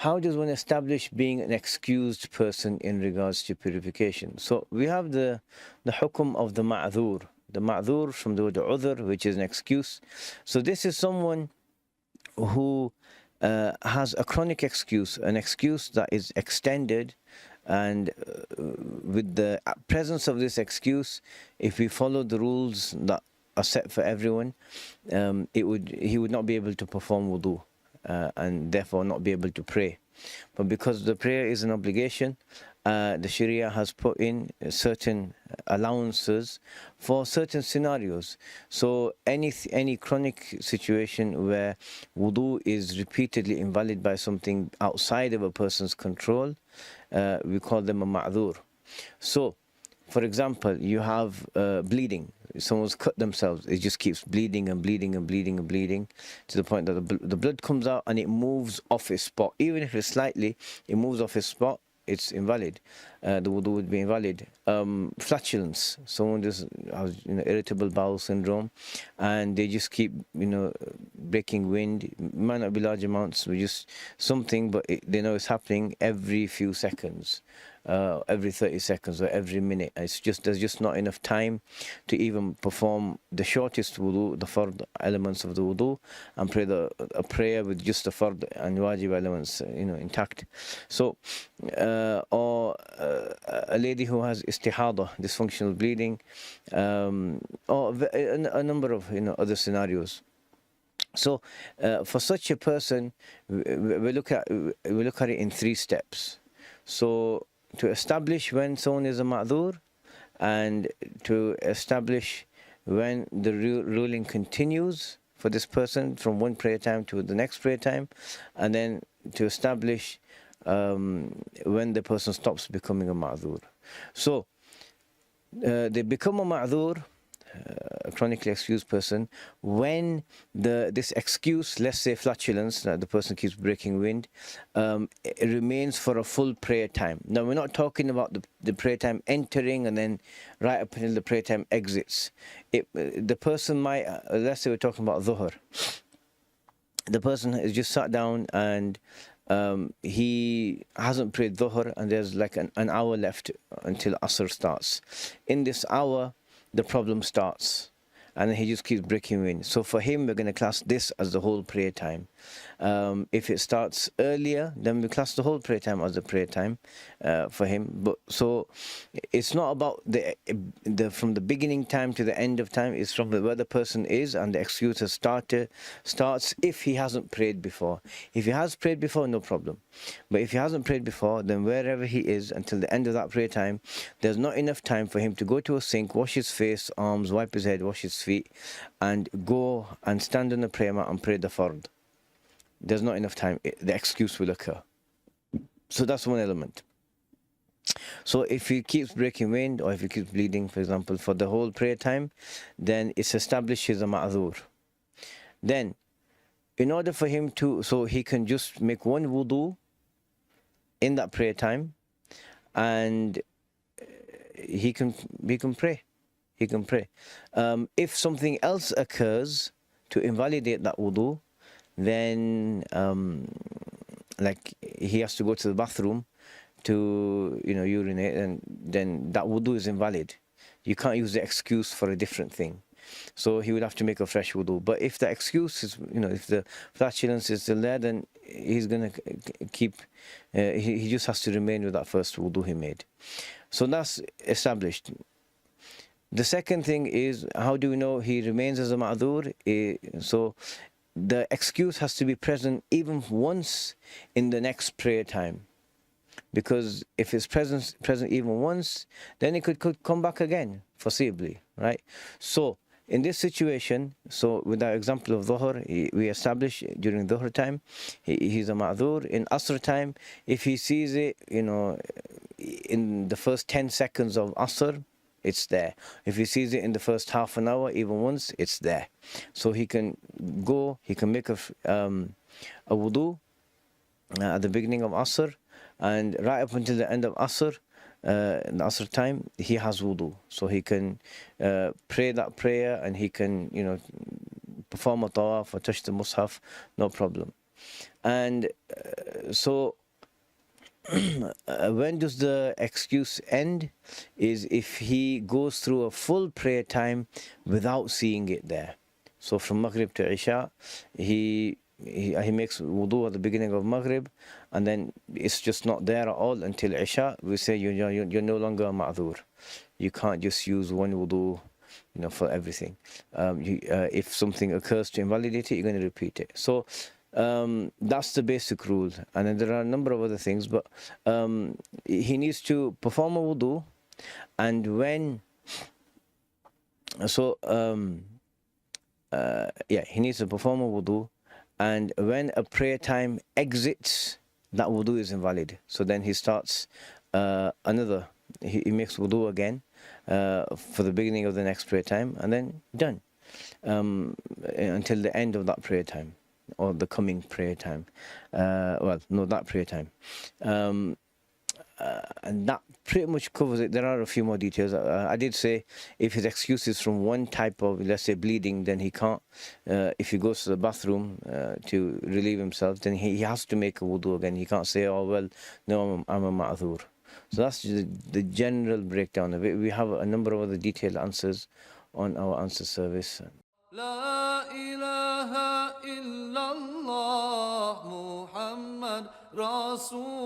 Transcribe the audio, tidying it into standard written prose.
how does one establish being an excused person in regards to purification? So we have the hukum of the ma'dhur. The ma'dhur from the word udhr, which is an excuse. So this is someone who has a chronic excuse, an excuse that is extended, and with the presence of this excuse, if we follow the rules that are set for everyone, he would not be able to perform wudu, and therefore not be able to pray. But because the prayer is an obligation, the Sharia has put in certain allowances for certain scenarios. So any chronic situation where wudu is repeatedly invalid by something outside of a person's control, we call them a ma'dhur. So, for example, you have bleeding. Someone's cut themselves. It just keeps bleeding and bleeding and bleeding and bleeding to the point that the blood comes out and it moves off its spot. Even if it's slightly, it moves off its spot, it's invalid. The wudu would be invalid. Flatulence. Someone just has irritable bowel syndrome, and they just keep breaking wind. It might not be large amounts, but just something, but they know it's happening every few seconds. Every 30 seconds or every minute. There's just not enough time to even perform the shortest wudu, the fard elements of the wudu, and pray a prayer with just the fard and wajib elements intact. So or a lady who has istihada, dysfunctional bleeding, or a number of other scenarios. So for such a person, we look at it in 3 steps. So to establish when someone is a ma'dhur, and to establish when the ruling continues for this person from one prayer time to the next prayer time, and then to establish when the person stops becoming a ma'dhur. So they become a ma'dhur, a chronically excused person, when this excuse, let's say flatulence, that the person keeps breaking wind, it remains for a full prayer time. Now we're not talking about the prayer time entering and then right up until the prayer time exits. The person might, let's say we're talking about dhuhr. The person has just sat down and he hasn't prayed dhuhr, and there's like an hour left until asr starts. In this hour, the problem starts, and then he just keeps breaking wind. So for him, we're going to class this as the whole prayer time. If it starts earlier, then we class the whole prayer time as the prayer time for him. But so it's not about the from the beginning time to the end of time. It's from where the person is, and the excuse has starts if he hasn't prayed before. If he has prayed before, no problem. But if he hasn't prayed before, then wherever he is until the end of that prayer time, there's not enough time for him to go to a sink, wash his face, arms, wipe his head, wash his feet, and go and stand on the prayer mat and pray the fard. There's not enough time. The excuse will occur. So that's one element. So if he keeps breaking wind, or if he keeps bleeding, for example, for the whole prayer time, then it's established he's a ma'dhur. Then, in order for him to, so he can just make one wudu in that prayer time, and he can pray. He can pray. If something else occurs to invalidate that wudu, then like he has to go to the bathroom to urinate, and then that wudu is invalid. You can't use the excuse for a different thing. So he would have to make a fresh wudu. But if the excuse is, if the flatulence is still there, then he's going to keep, he just has to remain with that first wudu he made. So that's established. The second thing is, how do we know he remains as a ma'dhur? So the excuse has to be present even once in the next prayer time. Because if it's present even once, then it could come back again, foreseeably, right? So in this situation, so with our example of dhuhr, we establish during dhuhr time, he's a ma'dhur. In asr time, if he sees it, in the first 10 seconds of asr, it's there. If he sees it in the first half an hour, even once, it's there. So he can go, he can make a wudu at the beginning of asr, and right up until the end of asr, in the asr time, he has wudu. So he can pray that prayer, and he can, perform a tawaf or touch the mushaf, no problem. And so when does the excuse end? Is if he goes through a full prayer time without seeing it there. So from Maghrib to Isha, he makes wudu at the beginning of Maghrib, and then it's just not there at all until Isha. We say you're no longer a ma'dhur. You can't just use one wudu, for everything. If something occurs to invalidate it, you're going to repeat it. So that's the basic rule. And then there are a number of other things, but he needs to perform a wudu, and when he needs to perform a wudu, and when a prayer time exits, that wudu is invalid. So then he starts he makes wudu again for the beginning of the next prayer time, and then done until the end of that prayer time, or the coming prayer time. That prayer time. And that pretty much covers it. There are a few more details. I did say if his excuse is from one type of, let's say, bleeding, then he can't. If he goes to the bathroom to relieve himself, then he has to make a wudu again. He can't say, oh, well, no, I'm a ma'dhur. So that's the general breakdown of it. We have a number of other detailed answers on our answer service. لا إله إلا الله محمد رسول